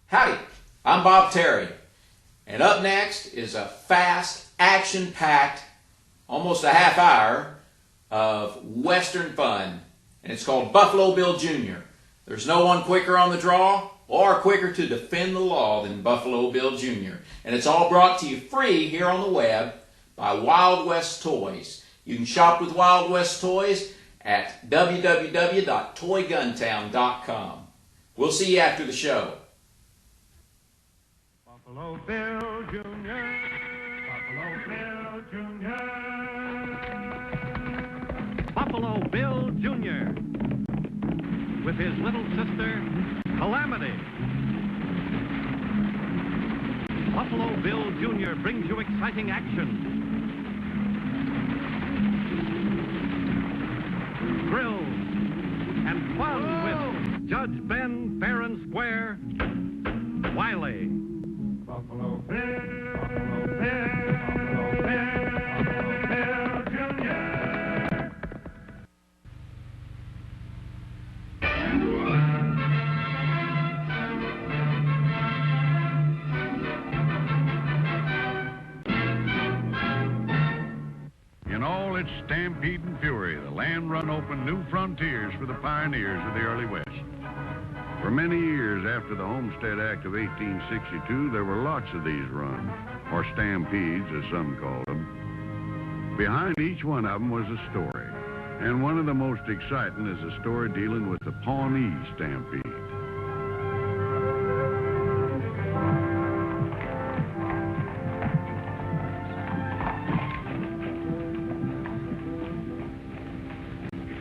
Howdy, I'm Bob Terry, and up next is a fast, action-packed, almost a half hour of Western fun, and it's called Buffalo Bill Jr. There's no one quicker on the draw or quicker to defend the law than Buffalo Bill Jr., and it's all brought to you free here on the web by Wild West Toys. You can shop with Wild West Toys at www.toyguntown.com. We'll see you after the show. Buffalo Bill Jr. Buffalo Bill Jr. Buffalo Bill Jr. with his little sister, Calamity. Buffalo Bill Jr. brings you exciting action, thrills, and fun with Judge Ben fair and square, Wiley. Buffalo Bill, Buffalo Bill, Buffalo Bill, Buffalo Bill Jr. In all its stampede and fury, the land run opened new frontiers for the pioneers of the early West. For many years after the Homestead Act of 1862, there were lots of these runs, or stampedes, as some call them. Behind each one of them was a story, and one of the most exciting is a story dealing with the Pawnee Stampede.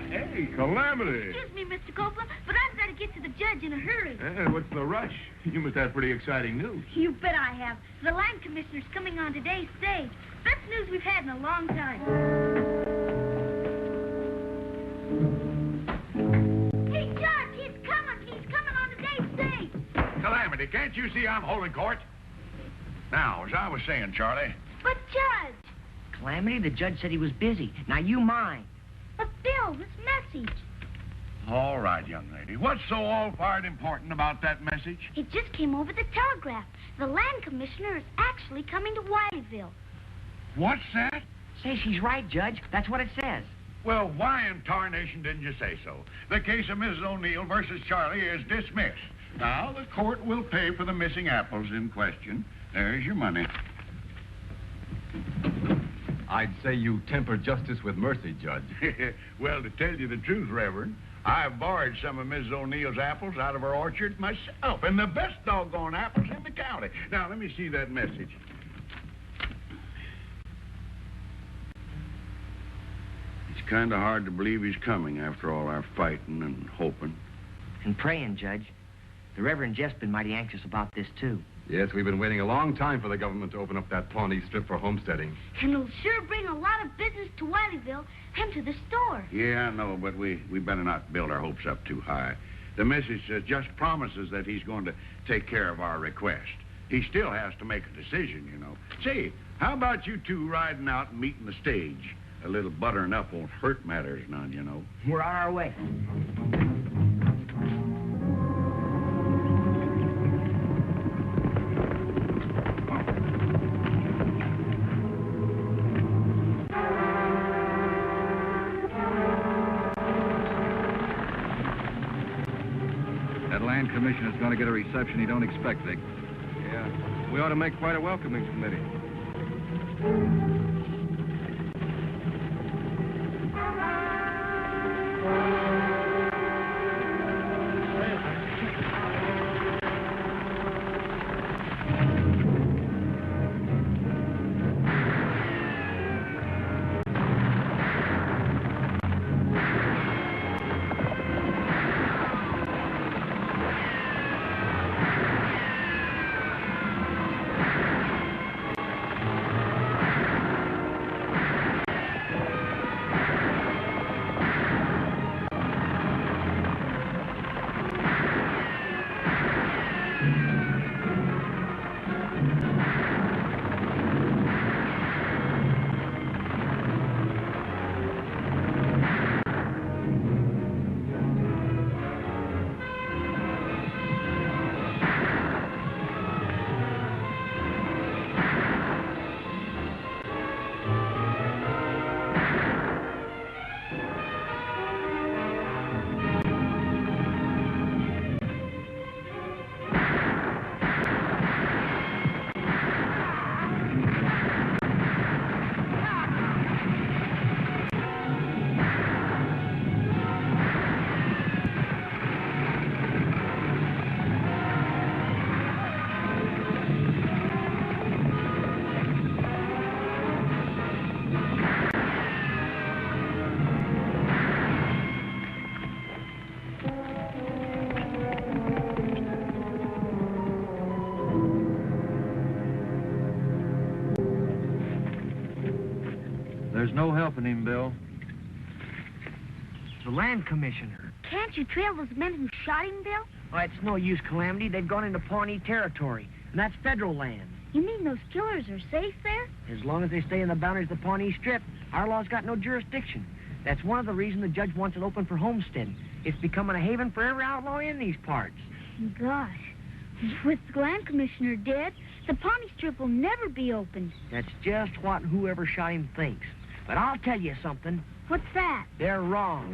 Hey, Calamity! Excuse me, Mr. Copeland, but I've got to get to the judge in a hurry. What's the rush? You must have pretty exciting news. You bet I have. The land commissioner's coming on today's stage. Best news we've had in a long time. Hey, Judge, he's coming. He's coming on today's stage. Calamity, can't you see I'm holding court? Now, as I was saying, Charlie... But, Judge... Calamity, the judge said he was busy. Now you mind. But, Bill, this message... All right, young lady. What's so all-fired important about that message? It just came over the telegraph. The land commissioner is actually coming to Wileyville. What's that? Say she's right, Judge. That's what it says. Well, why in tarnation didn't you say so? The case of Mrs. O'Neill versus Charlie is dismissed. Now, the court will pay for the missing apples in question. There's your money. I'd say you temper justice with mercy, Judge. Well, to tell you the truth, Reverend, I've borrowed some of Mrs. O'Neill's apples out of her orchard myself, and the best doggone apples in the county. Now, let me see that message. It's kind of hard to believe he's coming after all our fighting and hoping. And praying, Judge. The Reverend Jeff's been mighty anxious about this, too. Yes, we've been waiting a long time for the government to open up that Pawnee Strip for homesteading. And it'll sure bring a lot of business to Wileyville and to the store. Yeah, I know, but we better not build our hopes up too high. The message just promises that he's going to take care of our request. He still has to make a decision, you know. Say, how about you two riding out and meeting the stage? A little buttering up won't hurt matters none, you know. We're on our way. Land commissioner's going to get a reception he don't expect, Vic. Yeah, we ought to make quite a welcoming committee. There's no helping him, Bill. The land commissioner. Can't you trail those men who shot him, Bill? Oh, it's no use, Calamity. They've gone into Pawnee territory, and that's federal land. You mean those killers are safe there? As long as they stay in the boundaries of the Pawnee Strip, our law's got no jurisdiction. That's one of the reasons the judge wants it open for homesteading. It's becoming a haven for every outlaw in these parts. Gosh, with the land commissioner dead, the Pawnee Strip will never be opened. That's just what whoever shot him thinks. But I'll tell you something. What's that? They're wrong.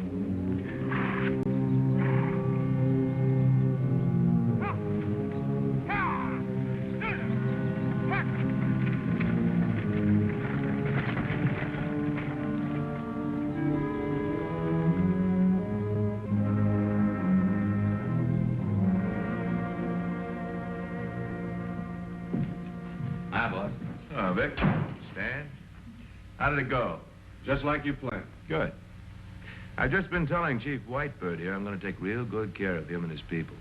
Hi, boss. Oh, Vic. Stan. How did it go? Just like you planned. Good. I've just been telling Chief Whitebird here I'm going to take real good care of him and his people.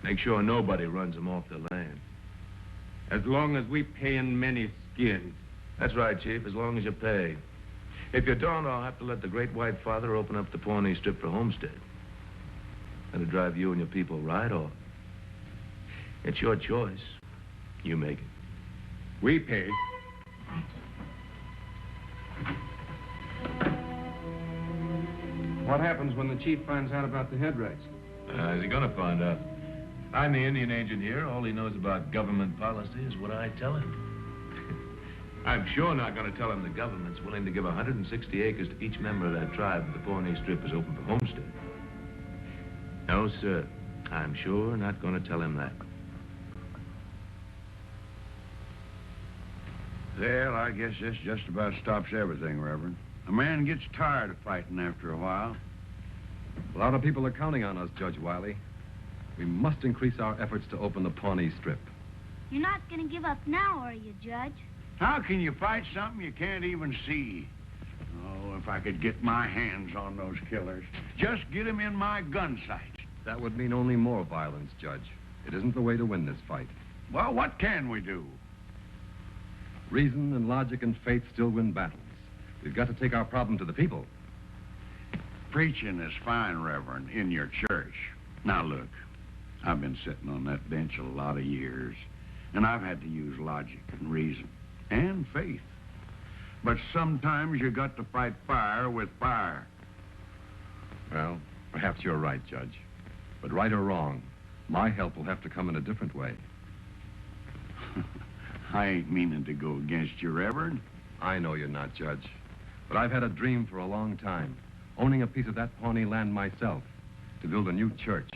Make sure nobody runs them off the land. As long as we pay in many skins. That's right, Chief, as long as you pay. If you don't, I'll have to let the Great White Father open up the Pawnee Strip for homestead. That'll drive you and your people right off. It's your choice. You make it. We pay. What happens when the chief finds out about the head race? Is he gonna find out? I'm the Indian agent here. All he knows about government policy is what I tell him. I'm sure not gonna tell him the government's willing to give 160 acres to each member of that tribe if the Pawnee Strip is open for homestead. No, sir. I'm sure not gonna tell him that. Well, I guess this just about stops everything, Reverend. A man gets tired of fighting after a while. A lot of people are counting on us, Judge Wiley. We must increase our efforts to open the Pawnee Strip. You're not going to give up now, are you, Judge? How can you fight something you can't even see? Oh, if I could get my hands on those killers. Just get them in my gun sights. That would mean only more violence, Judge. It isn't the way to win this fight. Well, what can we do? Reason and logic and faith still win battles. We've got to take our problem to the people. Preaching is fine, Reverend, in your church. Now, look, I've been sitting on that bench a lot of years, and I've had to use logic and reason and faith. But sometimes you got to fight fire with fire. Well, perhaps you're right, Judge. But right or wrong, my help will have to come in a different way. I ain't meaning to go against you, Reverend. I know you're not, Judge. But I've had a dream for a long time, owning a piece of that Pawnee land myself, to build a new church.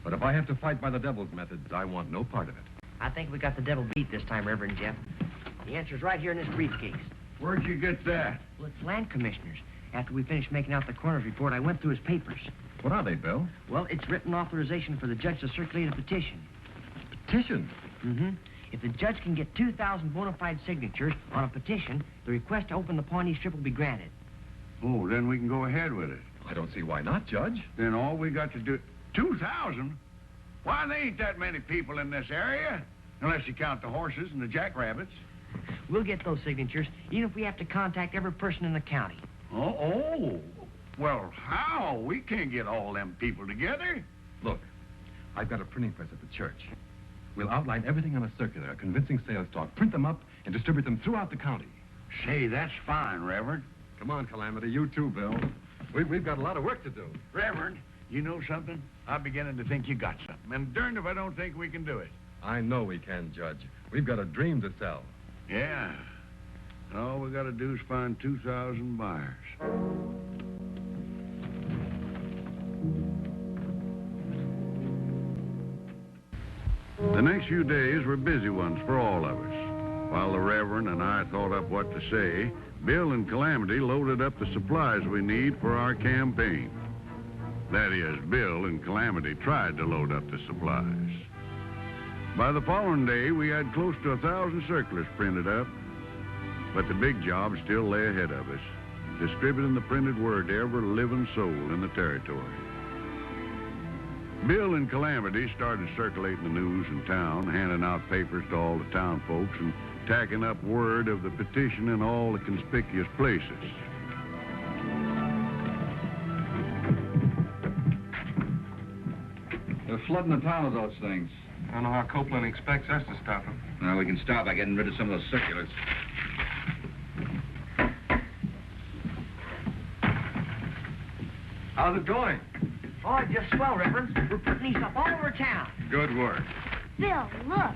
But if I have to fight by the devil's methods, I want no part of it. I think we got the devil beat this time, Reverend Jeff. The answer's right here in this briefcase. Where'd you get that? Well, it's land commissioners. After we finished making out the coroner's report, I went through his papers. What are they, Bill? Well, it's written authorization for the judge to circulate a petition. Petition? Mm-hmm. If the judge can get 2,000 bona fide signatures on a petition, the request to open the Pawnee Strip will be granted. Oh, then we can go ahead with it. I don't see why not, Judge. Then all we got to do... 2,000? Why, there ain't that many people in this area. Unless you count the horses and the jackrabbits. We'll get those signatures, even if we have to contact every person in the county. Oh. Well, how? We can't get all them people together. Look, I've got a printing press at the church. We'll outline everything on a circular, a convincing sales talk, print them up, and distribute them throughout the county. Say, that's fine, Reverend. Come on, Calamity. You too, Bill. We've got a lot of work to do. Reverend, you know something? I'm beginning to think you got something. And darned if I don't think we can do it. I know we can, Judge. We've got a dream to sell. Yeah. All we got to do is find 2,000 buyers. The next few days were busy ones for all of us. While the Reverend and I thought up what to say, Bill and Calamity loaded up the supplies we need for our campaign. That is, Bill and Calamity tried to load up the supplies. By the following day, we had close to 1,000 circulars printed up. But the big job still lay ahead of us, distributing the printed word to every living soul in the territory. Bill and Calamity started circulating the news in town, handing out papers to all the town folks and tacking up word of the petition in all the conspicuous places. They're flooding the town with those things. I don't know how Copeland expects us to stop him. Well, we can stop by getting rid of some of those circulars. How's it going? Oh, just swell, Reverend. We're putting these up all over town. Good work. Bill, look.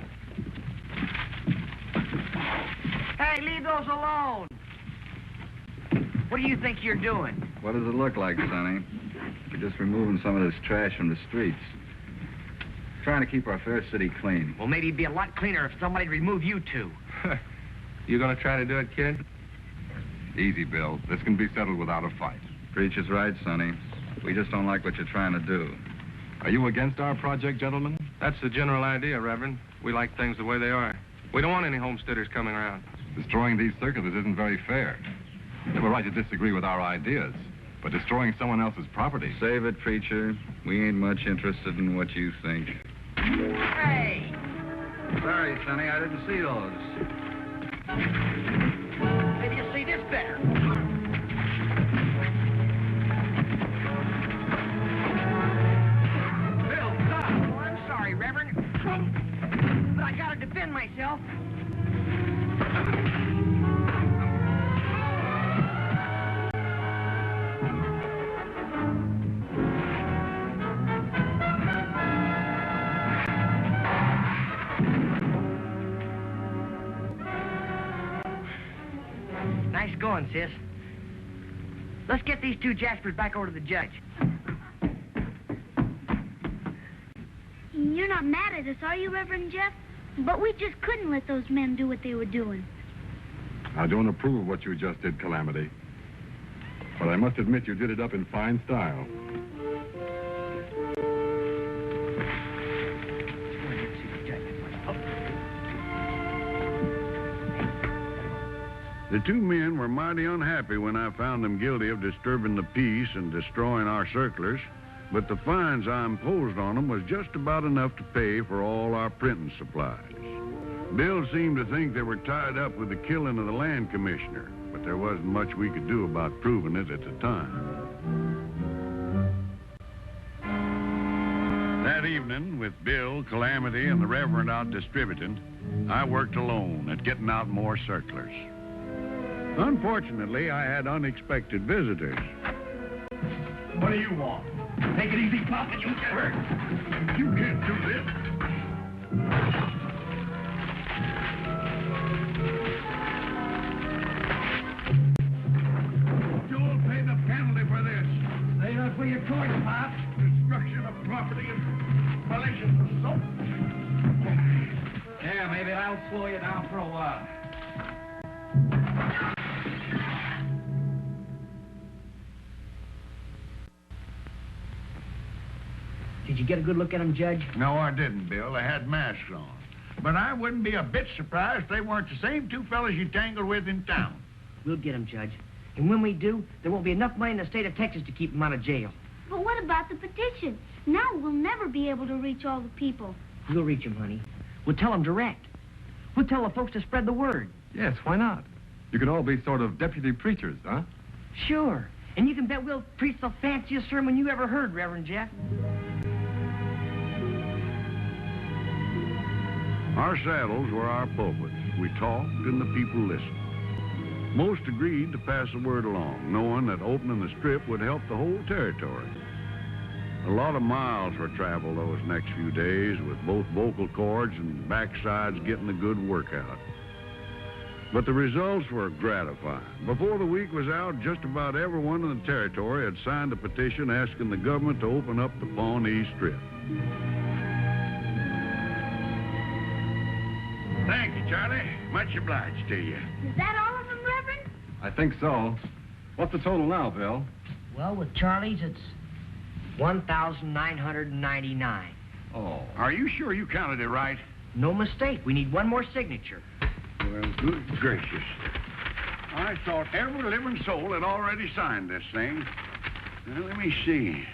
Hey, leave those alone. What do you think you're doing? What does it look like, Sonny? We're just removing some of this trash from the streets. Trying to keep our fair city clean. Well, maybe it'd be a lot cleaner if somebody'd remove you two. You gonna try to do it, kid? Easy, Bill. This can be settled without a fight. Preacher's right, Sonny. We just don't like what you're trying to do. Are you against our project, gentlemen? That's the general idea, Reverend. We like things the way they are. We don't want any homesteaders coming around. Destroying these circulars isn't very fair. They were right to disagree with our ideas, but destroying someone else's property... Save it, preacher. We ain't much interested in what you think. Hey! Sorry, Sonny, I didn't see those. Maybe you'll see this better. Bill, stop! Oh, I'm sorry, Reverend. But I gotta defend myself. Nice going, sis. Let's get these two Jaspers back over to the judge. You're not mad at us, are you, Reverend Jeff? But we just couldn't let those men do what they were doing. I don't approve of what you just did, Calamity. But I must admit you did it up in fine style. The two men were mighty unhappy when I found them guilty of disturbing the peace and destroying our circulars, but the fines I imposed on them was just about enough to pay for all our printing supplies. Bill seemed to think they were tied up with the killing of the land commissioner, but there wasn't much we could do about proving it at the time. That evening, with Bill, Calamity, and the Reverend out distributing, I worked alone at getting out more circulars. Unfortunately, I had unexpected visitors. What do you want? Take it easy, Pop, and you'll get hurt. You can't do this. You'll pay the penalty for this. Say that for your choice, Pop. Destruction of property and malicious assault. Yeah, maybe that'll slow you down for a while. Did you get a good look at them, Judge? No, I didn't, Bill. They had masks on. But I wouldn't be a bit surprised if they weren't the same two fellas you tangled with in town. We'll get them, Judge. And when we do, there won't be enough money in the state of Texas to keep them out of jail. But what about the petition? Now we'll never be able to reach all the people. We'll reach them, honey. We'll tell them direct. We'll tell the folks to spread the word. Yes, why not? You could all be sort of deputy preachers, huh? Sure. And you can bet we'll preach the fanciest sermon you ever heard, Reverend Jeff. Our saddles were our pulpits. We talked and the people listened. Most agreed to pass the word along, knowing that opening the strip would help the whole territory. A lot of miles were traveled those next few days, with both vocal cords and backsides getting a good workout. But the results were gratifying. Before the week was out, just about everyone in the territory had signed a petition asking the government to open up the Pawnee Strip. Thank you, Charlie. Much obliged to you. Is that all of them, Reverend? I think so. What's the total now, Bill? Well, with Charlie's, it's 1,999. Oh. Are you sure you counted it right? No mistake. We need one more signature. Well, good gracious. I thought every living soul had already signed this thing. Now, let me see.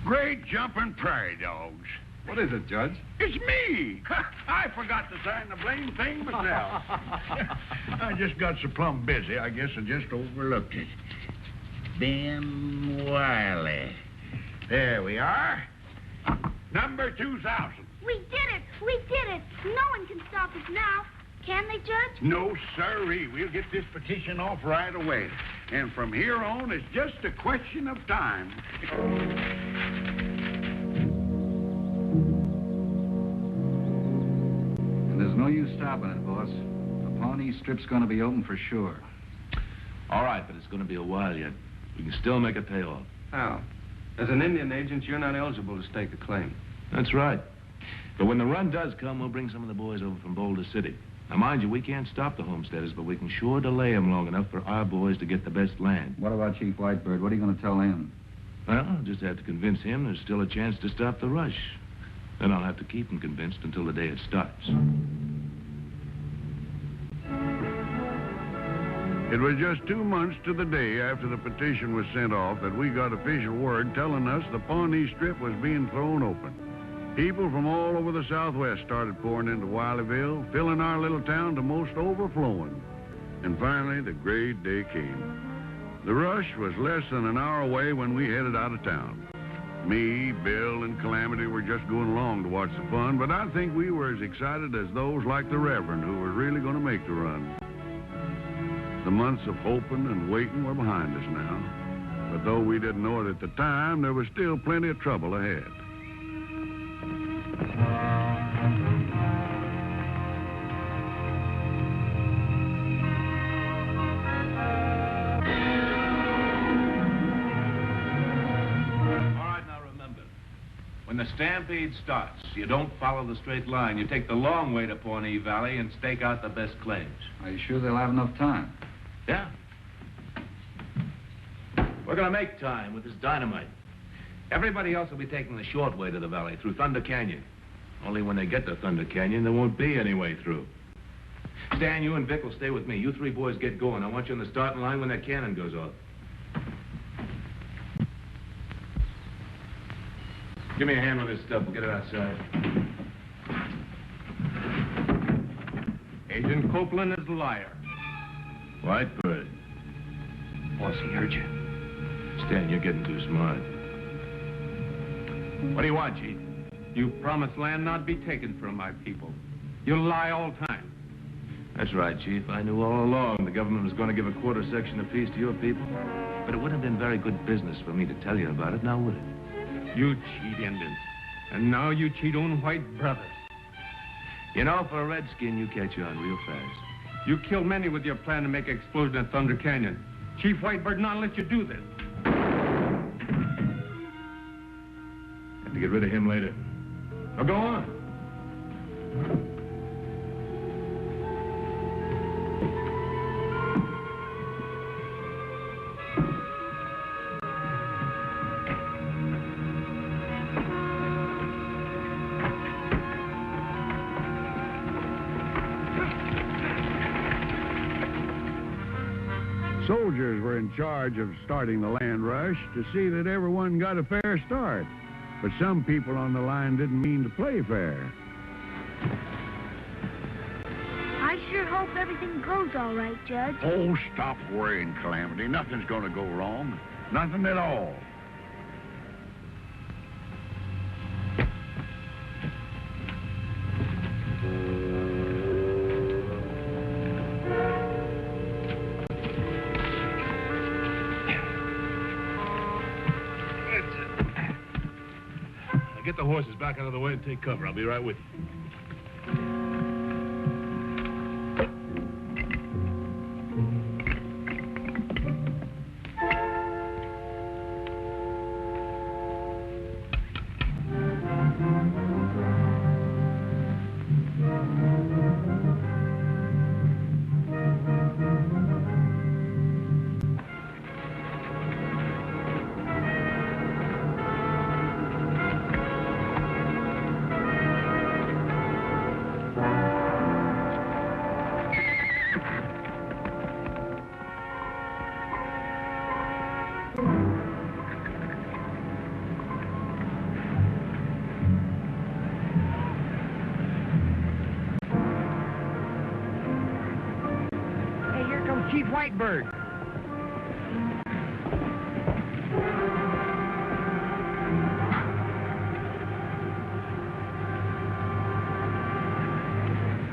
Great jumping prairie dogs. What is it, Judge? It's me. I forgot to sign the blame thing myself. I just got so plumb busy, I guess I just overlooked it. Ben Wiley. There we are. Number 2,000. We did it! We did it! No one can stop us now. Can they, Judge? No, sirree. We'll get this petition off right away. And from here on, it's just a question of time. And there's no use stopping it, boss. The Pawnee Strip's going to be open for sure. All right, but it's going to be a while yet. We can still make it pay off. How? As an Indian agent, you're not eligible to stake a claim. That's right. But when the run does come, we'll bring some of the boys over from Boulder City. Now, mind you, we can't stop the homesteaders, but we can sure delay them long enough for our boys to get the best land. What about Chief Whitebird? What are you going to tell him? Well, I'll just have to convince him there's still a chance to stop the rush. Then I'll have to keep him convinced until the day it starts. It was just 2 months to the day after the petition was sent off that we got official word telling us the Pawnee Strip was being thrown open. People from all over the Southwest started pouring into Wileyville, filling our little town to most overflowing. And finally, the great day came. The rush was less than an hour away when we headed out of town. Me, Bill, and Calamity were just going along to watch the fun, but I think we were as excited as those like the Reverend who were really going to make the run. The months of hoping and waiting were behind us now. But though we didn't know it at the time, there was still plenty of trouble ahead. When the stampede starts, you don't follow the straight line. You take the long way to Pawnee Valley and stake out the best claims. Are you sure they'll have enough time? Yeah. We're gonna make time with this dynamite. Everybody else will be taking the short way to the valley through Thunder Canyon. Only when they get to Thunder Canyon, there won't be any way through. Stan, you and Vic will stay with me. You three boys get going. I want you in the starting line when that cannon goes off. Give me a hand with this stuff. We'll get it outside. Agent Copeland is a liar. Whitebird. Boss, he heard you. Stan, you're getting too smart. What do you want, Chief? You promised land not be taken from my people. You lie all time. That's right, Chief. I knew all along the government was going to give a quarter section apiece to your people. But it wouldn't have been very good business for me to tell you about it, now would it? You cheat Indians. And now you cheat own white brothers. You know, for a redskin, you catch on real fast. You killed many with your plan to make an explosion at Thunder Canyon. Chief Whitebird not let you do this. Have to get rid of him later. Now go on. Soldiers were in charge of starting the land rush to see that everyone got a fair start. But some people on the line didn't mean to play fair. I sure hope everything goes all right, Judge. Oh, stop worrying, Calamity. Nothing's going to go wrong. Nothing at all. Get the horses back out of the way and take cover. I'll be right with you. Whitebird.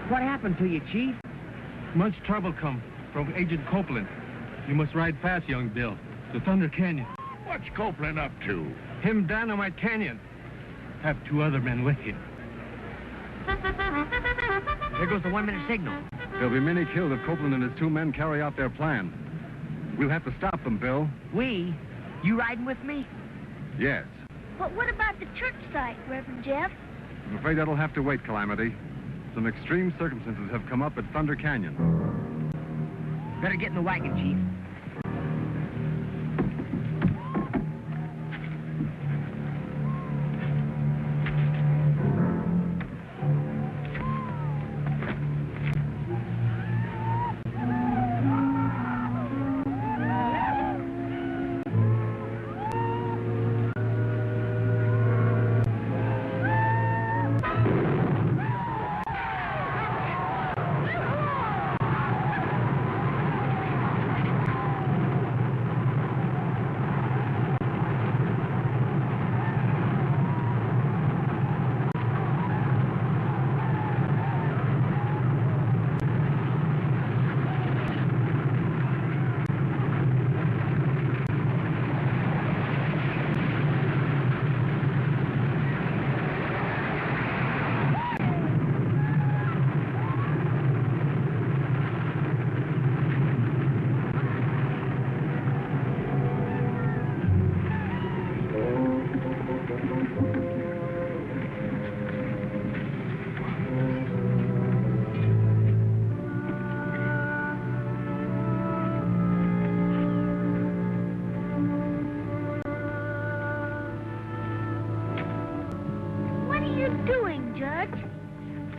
What happened to you, Chief? Much trouble come from Agent Copeland. You must ride fast, young Bill, to Thunder Canyon. What's Copeland up to? Him Dynamite Canyon. Have 2 other men with him. There goes the 1-minute signal. There'll be many killed if Copeland and his 2 men carry out their plan. We'll have to stop them, Bill. We? You riding with me? Yes. But what about the church site, Reverend Jeff? I'm afraid that'll have to wait, Calamity. Some extreme circumstances have come up at Thunder Canyon. Better get in the wagon, Chief.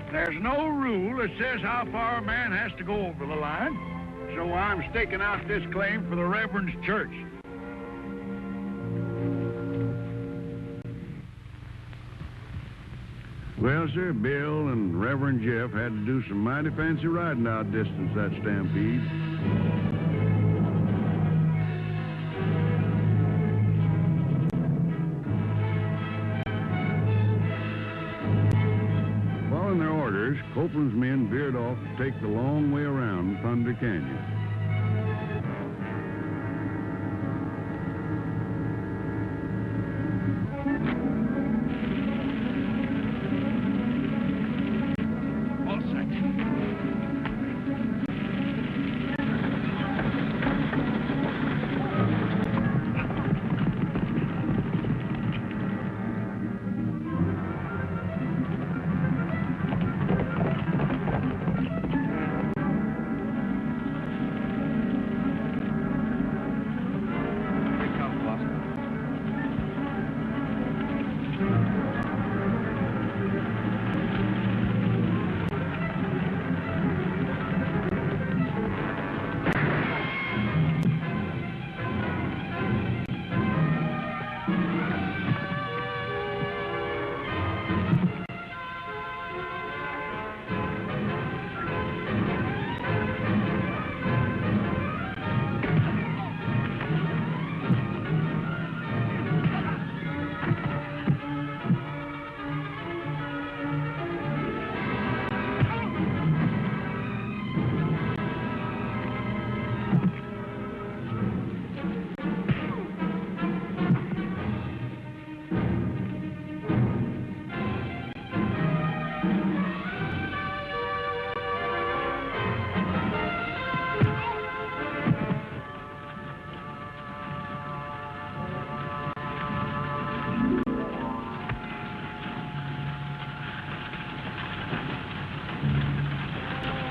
There's no rule that says how far a man has to go over the line, so I'm staking out this claim for the Reverend's church. Well, sir, Bill and Reverend Jeff had to do some mighty fancy riding out distance that stampede. Following their orders, Copeland's men veered off to take the long way around Thunder Canyon.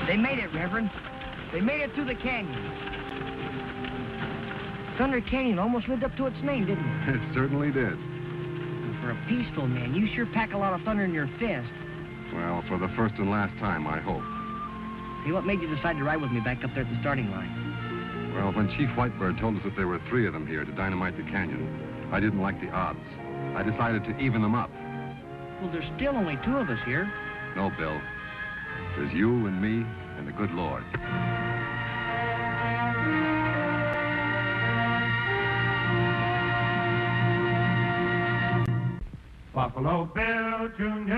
They made it, Reverend. They made it through the canyon. Thunder Canyon almost lived up to its name, didn't it? It certainly did. And for a peaceful man, you sure pack a lot of thunder in your fist. Well, for the first and last time, I hope. See, what made you decide to ride with me back up there at the starting line? Well, when Chief Whitebird told us that there were 3 of them here to dynamite the canyon, I didn't like the odds. I decided to even them up. Well, there's still only 2 of us here. No, Bill. There's you and me and the good Lord. Buffalo Bill Jr.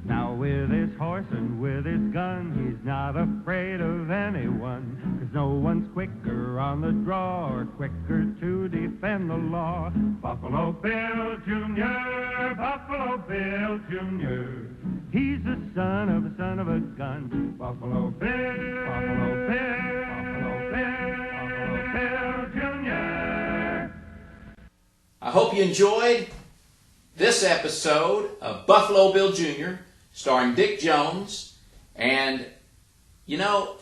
Now with his horse and with his gun, he's not afraid of anyone, 'cause no one's quicker on the draw or quicker to defend the law. Buffalo Bill Jr., Buffalo Bill Jr. He's the son of a gun. Buffalo Bill, Buffalo Bill, Buffalo Bill, Buffalo Bill Jr. I hope you enjoyed this episode of Buffalo Bill Jr., starring Dick Jones. And, you know,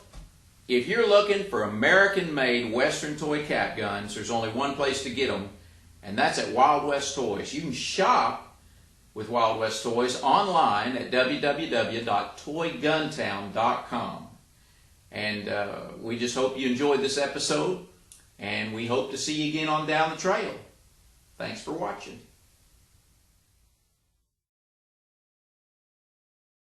if you're looking for American-made Western toy cap guns, there's only one place to get them, and that's at Wild West Toys. You can shop with Wild West Toys online at www.toyguntown.com. And we just hope you enjoyed this episode, and we hope to see you again on Down the Trail. Thanks for watching.